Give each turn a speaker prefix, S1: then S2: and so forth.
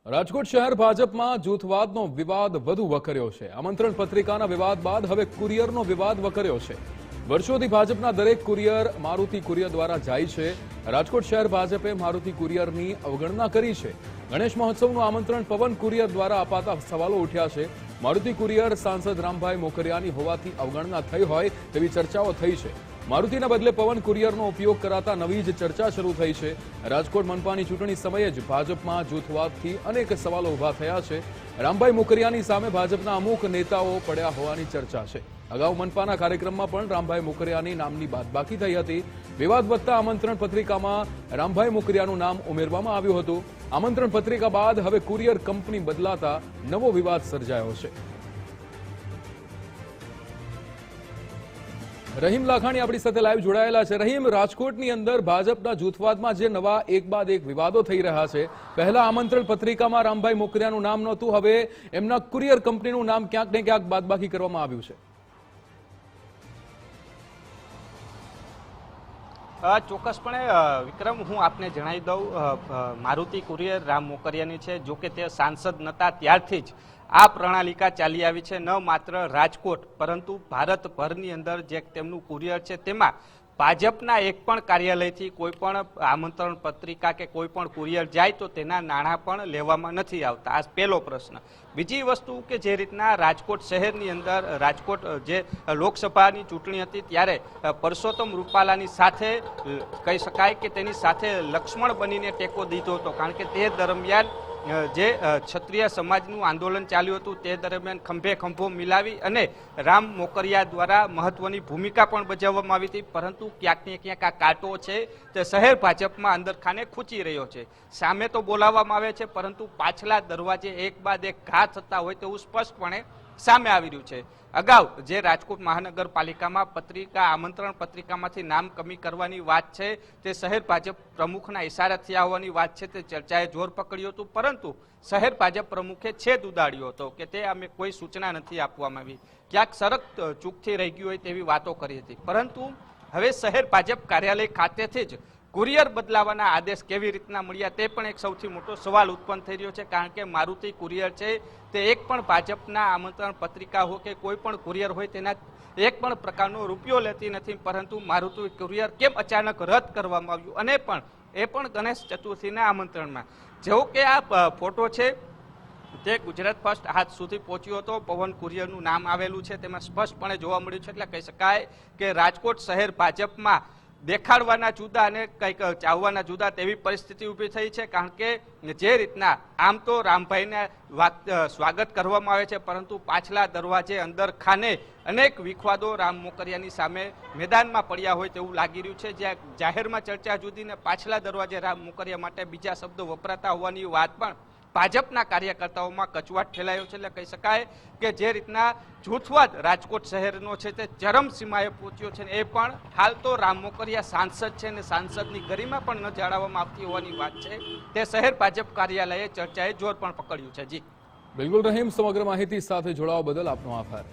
S1: રાજકોટ શહેર ભાજપમાં જૂથવાદનો વિવાદ વધુ વકર્યો છે। આમંત્રણ પત્રિકાના વિવાદ બાદ હવે કુરિયરનો વિવાદ વકર્યો છે। વર્ષોથી ભાજપના દરેક કુરિયર મારુતિ કુરિયર દ્વારા જાય છે। રાજકોટ શહેર ભાજપે મારુતિ કુરિયરની અવગણના કરી છે। ગણેશ મહોત્સવનું આમંત્રણ પવન કુરિયર દ્વારા અપાતા સવાલો ઉઠ્યા છે। મારુતિ કુરિયર સાંસદ રામભાઈ મોકરિયાની હોવાથી અવગણના થઈ હોય તેવી ચર્ચાઓ થઈ છે। મારુતિના બદલે પવન કુરિયરનો ઉપયોગ કરાતા નવી જ ચર્ચા શરૂ થઈ છે। રાજકોટ મનપાની ચૂંટણી સમયે જ ભાજપમાં જૂથવાદથી અનેક સવાલો ઉભા થયા છે। રામભાઈ મોકરિયાની સામે ભાજપના અમુક નેતાઓ પડ્યા હોવાની ચર્ચા છે। અગાઉ મનપાના કાર્યક્રમમાં પણ રામભાઈ મોકરિયાની નામની બાદબાકી થઈ હતી। વિવાદ વધતા આમંત્રણ પત્રિકામાં રામભાઈ મોકરિયાનું નામ ઉમેરવામાં આવ્યું હતું। આમંત્રણ પત્રિકા બાદ હવે કુરિયર કંપની બદલાતા નવો વિવાદ સર્જાયો છે। રહીમ લાખાણી આપણી સાથે લાઈવ જોડાયેલા છે। રહીમ, રાજકોટની અંદર ભાજપના જૂથવાદમાં જે નવા એક બાદ એક વિવાદો થઈ રહ્યા છે, પહેલા આમંત્રણ પત્રિકામાં રામભાઈ મોકરિયાનું નામ નહોતું, હવે એમના કુરિયર કંપનીનું નામ ક્યાંક ને ક્યાંક બાદબાકી કરવામાં આવ્યું છે।
S2: ચોક્કસપણે વિક્રમ, હું આપને જણાવી દઉં, મારુતિ કુરિયર રામ મોકરિયાની છે। જો કે તે સાંસદ નહોતા ત્યારથી જ આ પ્રણાલિકા ચાલી આવી છે। ન માત્ર રાજકોટ પરંતુ ભારતભરની અંદર જે તેમનું કુરિયર છે તેમાં ભાજપના એક પણ કાર્યાલયથી કોઈ પણ આમંત્રણ પત્રિકા કે કોઈ પણ કુરિયર જાય તો તેના નાણાં પણ લેવામાં નથી આવતા। આ પહેલો પ્રશ્ન। બીજી વસ્તુ કે જે રીતના રાજકોટ શહેરની અંદર રાજકોટ જે લોકસભાની ચૂંટણી હતી ત્યારે પરસોત્તમ રૂપાલાની સાથે કહી શકાય કે તેની સાથે લક્ષ્મણ બનીને ટેકો દીધો હતો, કારણ કે તે દરમિયાન જે ક્ષત્રિય સમાજનું આંદોલન ચાલ્યું હતું તે દરમિયાન ખંભે ખંભો મિલાવી અને રામ મોકરિયા દ્વારા મહત્વની ભૂમિકા પણ ભજવવામાં આવી હતી। પરંતુ ક્યાંક ને ક્યાંક આ કાંટો છે તે શહેર ભાજપમાં અંદરખાને ખૂંચી રહ્યો છે। સામે તો બોલાવવામાં આવે છે પરંતુ પાછલા દરવાજે એક બાદ એક ઘા થતા હોય તેવું સ્પષ્ટપણે સામે આવી રહ્યું છે। અગાઉ જે રાજકોટ મહાનગરપાલિકામાં પત્રિકા આમંત્રણ પત્રિકામાંથી નામ કમી કરવાની વાત છે તે શહેર ભાજપ પ્રમુખના ઇશારા થયા હોવાની વાત છે તે ચર્ચાએ જોર પકડ્યું હતું, પરંતુ શહેર ભાજપ પ્રમુખે છેદ ઉડાડ્યો હતો કે તે અમે કોઈ સૂચના નથી આપવામાં આવી, ક્યાંક સડક ચૂકથી રહી ગયું હોય તેવી વાતો કરી હતી। પરંતુ હવે શહેર ભાજપ કાર્યાલય ખાતેથી જ કુરિયર બદલાવાના આદેશ કેવી રીતના મળ્યા તે પણ એક સૌથી મોટો સવાલ ઉત્પન્ન થઈ રહ્યો છે, કારણ કે મારુતિ કુરિયર છે તે એક પણ ભાજપના આમંત્રણ પત્રિકા હોય કે કોઈ પણ કુરિયર હોય તેના એક પણ પ્રકારનો રૂપિયો લેતી નથી, પરંતુ મારુતિ કુરિયર કેમ અચાનક રદ કરવામાં આવ્યું અને એ પણ ગણેશ ચતુર્થીના આમંત્રણમાં। જેવો કે આ ફોટો છે તે ગુજરાત ફર્સ્ટ આજ સુધી પહોંચ્યો હતો, પવન કુરિયરનું નામ આવેલું છે, તેમાં સ્પષ્ટપણે જોવા મળ્યું છે। એટલે કહી શકાય કે રાજકોટ શહેર ભાજપમાં દેખાડવાના જુદા અને કંઈક ચાવવાના જુદા તેવી પરિસ્થિતિ ઊભી થઈ છે, કારણ કે જે રીતના આમ તો રામભાઈને સ્વાગત કરવામાં આવે છે પરંતુ પાછલા દરવાજે અંદર ખાને અનેક વિખવાદો રામ મોકરિયાની સામે મેદાનમાં પડ્યા હોય તેવું લાગી રહ્યું છે। જ્યાં જાહેરમાં ચર્ચા જુદી ને પાછલા દરવાજે રામ મોકરિયા માટે બીજા શબ્દો વપરાતા હોવાની વાત પણ ભાજપના કાર્યકર્તાઓમાં કચવાટ ફેલાયો છે। એટલે કહી શકાય કે જે રીતના જૂથવાદ રાજકોટ શહેરનો છે તે ચરમસીમાએ પહોંચ્યો છે, એ પણ હાલ તો રામ મોકરિયા સાંસદ છે અને સાંસદની ગરિમા પણ ન જાળવવામાં આવતી હોવાની વાત છે તે શહેર ભાજપ કાર્યાલયે ચર્ચાએ જોર પણ પકડ્યું છે। જી
S1: બિલકુલ રહીમ, સમગ્ર માહિતી સાથે જોડાવા બદલ આપનો આભાર।